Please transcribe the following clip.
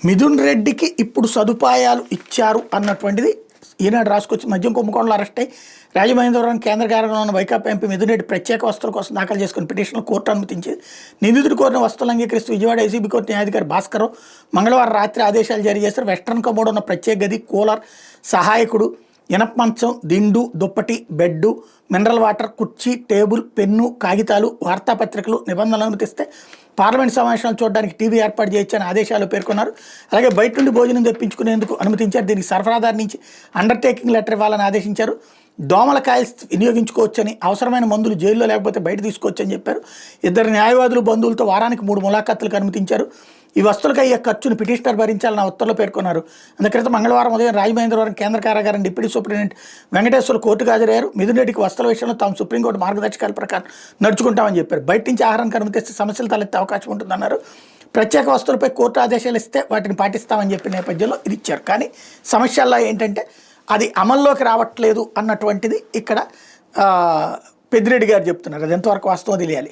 మిథున్ రెడ్డికి ఇప్పుడు సదుపాయాలు ఇచ్చారు అన్నటువంటిది ఈనాడు రాసుకొచ్చి మద్యం కుంభకోణంలో అరెస్ట్ అయ్యి రాజమహేంద్రవరం కేంద్ర కార్యాలయంలో ఉన్న వైకాపా ఎంపీ మిథున్ రెడ్డి ప్రత్యేక వస్తువుల కోసం దాఖలు చేసుకున్న పిటిషన్లు కోర్టు అనుమతించింది. నిందితుడు కోరిన వస్తువులు అంగీకరిస్తూ విజయవాడ ఏసీబీ కోర్టు న్యాయాధికారి భాస్కర్ మంగళవారం రాత్రి ఆదేశాలు జారీ చేశారు. వెస్ట్రన్ కమోడ్ ఉన్న ప్రత్యేక గది, కూలర్, సహాయకుడు, ఇనప మంచం, దిండు, దుప్పటి, బెడ్డు, మినరల్ వాటర్, కుర్చీ, టేబుల్, పెన్ను, కాగితాలు, వార్తాపత్రికలు నిబంధనలు అనుమతిస్తే పార్లమెంట్ సమావేశాలు చూడడానికి టీవీ ఏర్పాటు చేయొచ్చని ఆదేశాలు పేర్కొన్నారు. అలాగే బయట నుండి భోజనం తెప్పించుకునేందుకు అనుమతించారు. దీనికి సరఫరాదారు నుంచి అండర్టేకింగ్ లెటర్ ఇవ్వాలని ఆదేశించారు. దోమల కాయల్స్ వినియోగించుకోవచ్చని, అవసరమైన మందులు జైల్లో లేకపోతే బయట తీసుకోవచ్చని చెప్పారు. ఇద్దరు న్యాయవాదులు బంధువులతో వారానికి 3 ములాఖాతులకు అనుమతించారు. ఈ వస్తువులకు అయ్యే ఖర్చును పిటిషనర్ భరించాలని ఉత్తర్వులు పేర్కొన్నారు. అందుక్రితం మంగళవారం ఉదయం రాజమహేంద్రవరం కేంద్ర కారాగారం డిప్యూటీ సూపరింటెండెంట్ వెంకటేశ్వర కోర్టుకు హాజరయ్యారు. మిథున్ రెడ్డికి వస్తువుల విషయంలో తాము సుప్రీంకోర్టు మార్గదర్శకాల ప్రకారం నడుచుకుంటామని చెప్పారు. బయట నుంచి ఆహారానికి అనుమతిస్తే సమస్యలు తలెత్తే అవకాశం ఉంటుందన్నారు. ప్రత్యేక వస్తువులపై కోర్టు ఆదేశాలు ఇస్తే వాటిని పాటిస్తామని చెప్పిన నేపథ్యంలో ఇది ఇచ్చారు. కానీ సమస్యల్లో ఏంటంటే అది అమల్లోకి రావట్లేదు అన్నటువంటిది ఇక్కడ పెద్దిరెడ్డి గారు చెప్తున్నారు. అది ఎంతవరకు వాస్తవం తెలియాలి.